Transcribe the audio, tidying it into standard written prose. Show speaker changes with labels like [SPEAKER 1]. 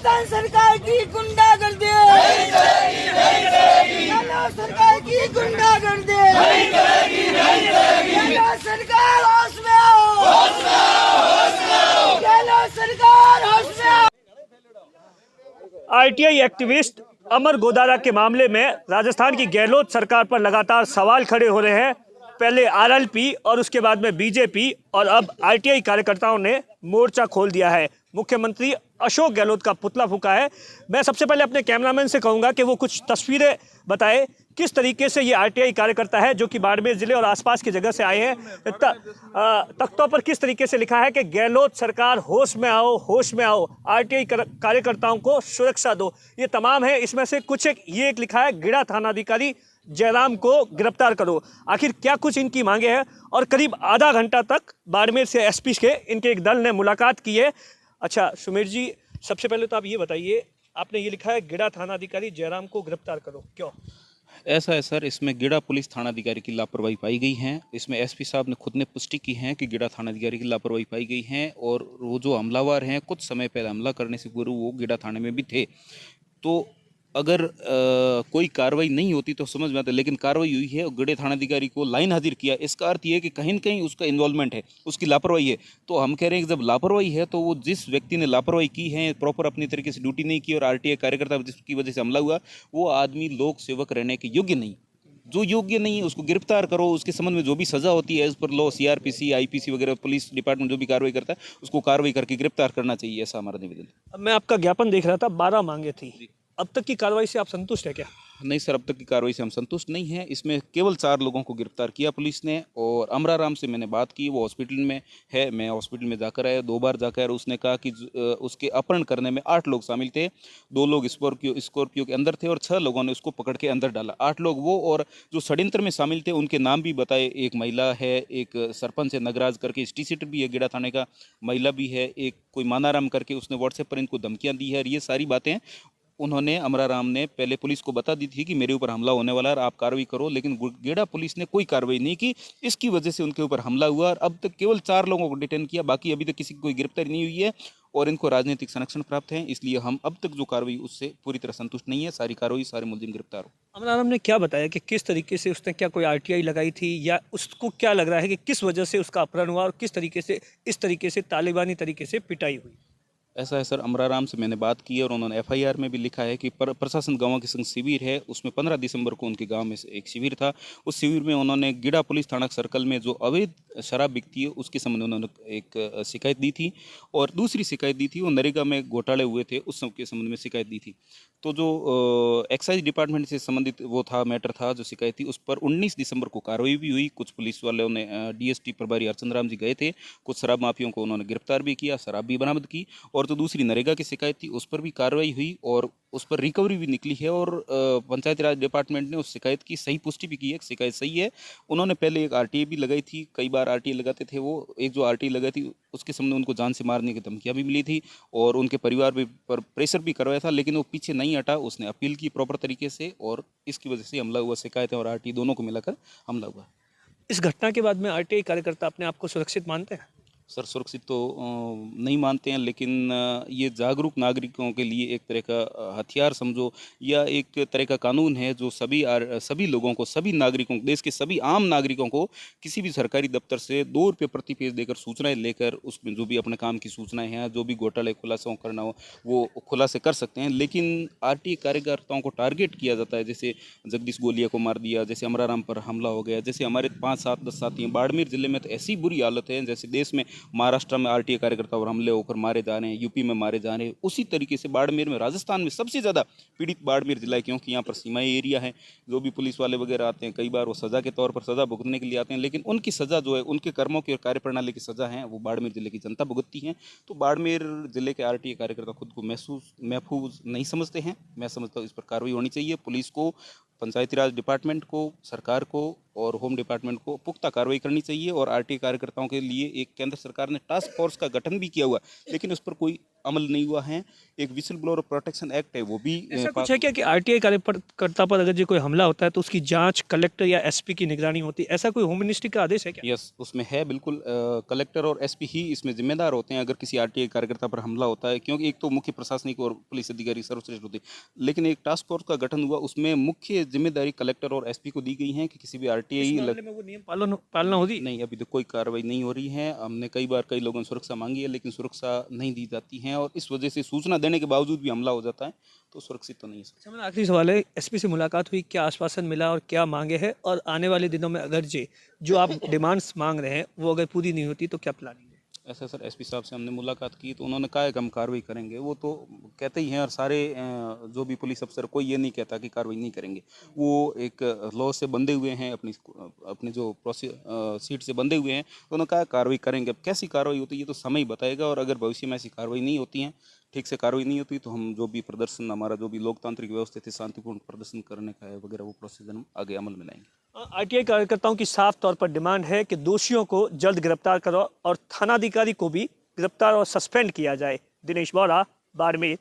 [SPEAKER 1] राजस्थान सरकार की गुंडागर्दी, गहलोत सरकार की गुंडागर्दी, गहलोत सरकार होश में आओ, गहलोत सरकार होश में आओ।
[SPEAKER 2] आरटीआई एक्टिविस्ट अमर गोदारा के मामले में राजस्थान की गहलोत सरकार पर लगातार सवाल खड़े हो रहे हैं। पहले आरएलपी और उसके बाद में बीजेपी और अब आरटीआई कार्यकर्ताओं ने मोर्चा खोल दिया है। मुख्यमंत्री अशोक गहलोत का पुतला फूंका है। मैं सबसे पहले अपने कैमरामैन से कहूंगा कि वो कुछ तस्वीरें बताए किस तरीके से ये आरटीआई कार्यकर्ता है जो कि बाड़मेर जिले और आसपास की जगह से आए हैं। तख्तों पर किस तरीके से लिखा है कि गहलोत सरकार होश में आओ, होश में आओ, आरटीआई कार्यकर्ताओं को सुरक्षा दो। ये तमाम है, इसमें से कुछ एक लिखा है गिड़ा थानाधिकारी जयराम को गिरफ्तार करो। आखिर क्या कुछ इनकी मांगे हैं? और करीब आधा घंटा तक बाड़मेर से एसपी के इनके एक दल ने मुलाकात की है। अच्छा सुमेर जी, सबसे पहले तो आप ये बताइए, आपने ये लिखा है गिड़ा थानाधिकारी जयराम को गिरफ्तार करो, क्यों?
[SPEAKER 3] ऐसा है सर, इसमें गिड़ा पुलिस थानाधिकारी की लापरवाही पाई गई है। इसमें एसपी साहब ने खुद ने पुष्टि की है कि गिड़ा थानाधिकारी की लापरवाही पाई गई है और वो जो हमलावर हैं कुछ समय पहले हमला करने से पूर्व वो गिड़ा थाने में भी थे। तो अगर कोई कार्रवाई नहीं होती तो समझ में आता, लेकिन कार्रवाई हुई है और गिड़े थानाधिकारी को लाइन हाजिर किया। इसका अर्थ ये है कि कहीं न कहीं उसका इन्वॉल्वमेंट है, उसकी लापरवाही है। तो हम कह रहे हैं कि जब लापरवाही है तो वो जिस व्यक्ति ने लापरवाही की है, प्रॉपर अपनी तरीके से ड्यूटी नहीं की और आरटीआई कार्यकर्ता जिसकी वजह से हमला हुआ, वो आदमी लोक सेवक रहने के योग्य नहीं। जो योग्य नहीं है उसको गिरफ्तार करो, उसके संबंध में जो भी सजा होती है as per law, CrPC, IPC वगैरह पुलिस डिपार्टमेंट जो भी कार्रवाई करता है उसको कार्रवाई करके गिरफ्तार करना चाहिए, ऐसा हमारा निवेदन है।
[SPEAKER 2] अब मैं आपका ज्ञापन देख रहा था, 12 मांगे थी। अब तक की कार्रवाई से आप संतुष्ट है क्या?
[SPEAKER 3] नहीं सर, अब तक की कार्रवाई से हम संतुष्ट नहीं हैं। इसमें केवल 4 लोगों को गिरफ्तार किया पुलिस ने और अमराराम से मैंने बात की, वो हॉस्पिटल में है। मैं हॉस्पिटल में जाकर आया 2 बार जाकर। उसने कहा कि उसके अपहरण करने में 8 लोग शामिल थे। 2 लोग स्कॉर्पियो के अंदर थे और 6 लोगों ने उसको पकड़ के अंदर डाला। 8 लोग वो, और जो षड्यंत्र में शामिल थे उनके नाम भी बताए। एक महिला है, एक सरपंच है नगराज करके, स्टीसीटर भी है गिड़ा थाने का, महिला भी है, एक कोई मानाराम करके, उसने व्हाट्सएप पर इनको धमकियाँ दी है। और ये सारी बातें उन्होंने, अमराराम ने पहले पुलिस को बता दी थी कि मेरे ऊपर हमला होने वाला है, आप कार्रवाई करो, लेकिन गिड़ा पुलिस ने कोई कार्रवाई नहीं की। इसकी वजह से उनके ऊपर हमला हुआ और अब तक केवल 4 लोगों को डिटेन किया, बाकी अभी तक किसी की कोई गिरफ्तारी नहीं हुई है और इनको राजनीतिक संरक्षण प्राप्त है। इसलिए हम अब तक जो कार्रवाई उससे पूरी तरह संतुष्ट नहीं है। सारी कार्रवाई, सारे मुलजिम गिरफ्तार हो।
[SPEAKER 2] अमराराम ने क्या बताया कि किस तरीके से उसने क्या कोई आरटीआई लगाई थी, या उसको क्या लग रहा है कि किस वजह से उसका अपहरण हुआ और किस तरीके से, इस तरीके से तालिबानी तरीके से पिटाई हुई?
[SPEAKER 3] ऐसा है सर, अमराराम से मैंने बात की और उन्होंने एफआईआर में भी लिखा है कि प्रशासन गांव के संग शिविर है, उसमें 15 दिसंबर को उनके गांव में एक शिविर था। उस शिविर में उन्होंने गिड़ा पुलिस थाना सर्कल में जो अवैध शराब बिकती है उसके संबंध में उन्होंने एक शिकायत दी थी और दूसरी शिकायत दी थी वो नरेगा में घोटाले हुए थे उस सब के संबंध में शिकायत दी थी। तो जो एक्साइज डिपार्टमेंट से संबंधित वो था, मैटर था, जो शिकायत थी, उस पर 19 दिसंबर को कार्रवाई भी हुई। कुछ पुलिस वालों ने, डीएसपी प्रभारी अर्चन राम जी गए थे, कुछ शराब माफियों को उन्होंने गिरफ्तार भी किया, शराब भी बरामद की। और जो दूसरी नरेगा की शिकायत थी उस पर भी कार्रवाई हुई और उस पर रिकवरी भी निकली है और पंचायती राज डिपार्टमेंट ने उस शिकायत की सही पुष्टि भी की है, शिकायत सही है। उन्होंने पहले एक आरटीआई भी लगाई थी, कई बार आरटीआई लगाते थे वो, एक जो आरटीआई लगाई थी उसके सामने उनको जान से मारने की धमकियां भी मिली थी और उनके परिवार भी पर प्रेशर भी करवाया था, लेकिन वो पीछे नहीं हटा। उसने अपील की प्रॉपर तरीके से और इसकी वजह से हमला हुआ। शिकायतें और आरटीआई दोनों को मिलाकर हमला हुआ।
[SPEAKER 2] इस घटना के बाद में आरटीआई कार्यकर्ता अपने आप को सुरक्षित मानते हैं?
[SPEAKER 3] सर, सुरक्षित तो नहीं मानते हैं, लेकिन ये जागरूक नागरिकों के लिए एक तरह का हथियार समझो या एक तरह का कानून है जो सभी लोगों को, सभी नागरिकों, देश के सभी आम नागरिकों को किसी भी सरकारी दफ्तर से 2 रुपये प्रति पेज देकर सूचनाएं लेकर उसमें जो भी अपने काम की सूचनाएं हैं, जो भी घोटाले खुलासा करना हो वो खुलासे कर सकते हैं। लेकिन आरटीआई कार्यकर्ताओं को टारगेट किया जाता है, जैसे जगदीश गोलिया को मार दिया, जैसे अमराराम पर हमला हो गया, जैसे हमारे 5, 7, 10 साथी हैं। बाड़मेर जिले में तो ऐसी बुरी हालत है, जैसे देश में महाराष्ट्र में आरटीआई कार्यकर्ता और हमले होकर मारे जा रहे हैं, यूपी में मारे जा रहे हैं, उसी तरीके से बाड़मेर में, राजस्थान में सबसे ज़्यादा पीड़ित बाड़मेर जिला है, क्योंकि यहाँ पर सीमाई एरिया है। जो भी पुलिस वाले वगैरह आते हैं, कई बार वो सज़ा के तौर पर सज़ा भुगतने के लिए आते हैं, लेकिन उनकी सज़ा जो है, उनके कर्मों की और कार्यप्रणाली की सज़ा है, वो बाड़मेर जिले की जनता भुगतती है। तो बाड़मेर जिले के आरटीआई कार्यकर्ता खुद को महफूज नहीं समझते हैं। मैं समझता हूँ इस पर कार्रवाई होनी चाहिए। पुलिस को, पंचायती राज डिपार्टमेंट को, सरकार को और होम डिपार्टमेंट को पुख्ता कार्रवाई करनी चाहिए। और आरटीआई कार्यकर्ताओं के लिए एक केंद्र सरकार ने टास्क फोर्स का गठन भी किया हुआ, लेकिन उस पर कोई अमल नहीं हुआ है। एक विसल ब्लोअर प्रोटेक्शन एक्ट है, वो भी
[SPEAKER 2] ऐसा कुछ है क्या कि आरटीआई कार्यकर्ता पर अगर जो कोई हमला होता है तो उसकी जांच कलेक्टर या एसपी की निगरानी होती है, ऐसा कोई होम मिनिस्ट्री का आदेश है क्या?
[SPEAKER 3] यस, उसमें है बिल्कुल। कलेक्टर और एसपी ही इसमें जिम्मेदार होते हैं अगर किसी आरटीआई कार्यकर्ता पर हमला होता है, क्योंकि एक तो मुख्य प्रशासनिक और पुलिस अधिकारी सर्वश्रेष्ठ होते हैं, लेकिन एक टास्क फोर्स का गठन हुआ, उसमें मुख्य जिम्मेदारी कलेक्टर और एसपी को दी गई है कि किसी भी
[SPEAKER 2] इस
[SPEAKER 3] आरटीआई
[SPEAKER 2] मामले में वो नियम पालना होगी?
[SPEAKER 3] नहीं, अभी तो कोई कार्रवाई नहीं हो रही है। हमने कई बार कई लोगों ने सुरक्षा मांगी है, लेकिन सुरक्षा नहीं दी जाती है और इस वजह से सूचना देने के बावजूद भी हमला हो जाता है, तो सुरक्षित तो नहीं है।
[SPEAKER 2] अच्छा, मेरा आखिरी सवाल है, एसपी से मुलाकात हुई, क्या आश्वासन मिला और क्या मांगे हैं, और आने वाले दिनों में अगर जो आप डिमांड्स मांग रहे हैं वो अगर पूरी नहीं होती तो क्या प्लानिंग है?
[SPEAKER 3] ऐसा सर, एसपी साहब से हमने मुलाकात की तो उन्होंने कहा है कि हम कार्रवाई करेंगे। वो तो कहते ही हैं, और सारे जो भी पुलिस अफसर, कोई ये नहीं कहता कि कार्रवाई नहीं करेंगे। वो एक लॉ से बंधे हुए हैं, अपनी जो सीट से बंधे हुए हैं, तो उन्होंने कहा कार्रवाई करेंगे। अब कैसी कार्रवाई होती है ये तो समय ही बताएगा, और अगर भविष्य में ऐसी कार्रवाई नहीं होती है, ठीक से कार्रवाई नहीं होती, तो हम जो भी प्रदर्शन, हमारा जो भी लोकतांत्रिक व्यवस्था थी, शांतिपूर्ण प्रदर्शन करने का है वगैरह, वो प्रोसीजर हम आगे अमल में लाएंगे।
[SPEAKER 2] आरटीआई कार्यकर्ताओं की साफ तौर पर डिमांड है कि दोषियों को जल्द गिरफ्तार करो और थानाधिकारी को भी गिरफ्तार और सस्पेंड किया जाए। दिनेश बोरा, बाड़मेर,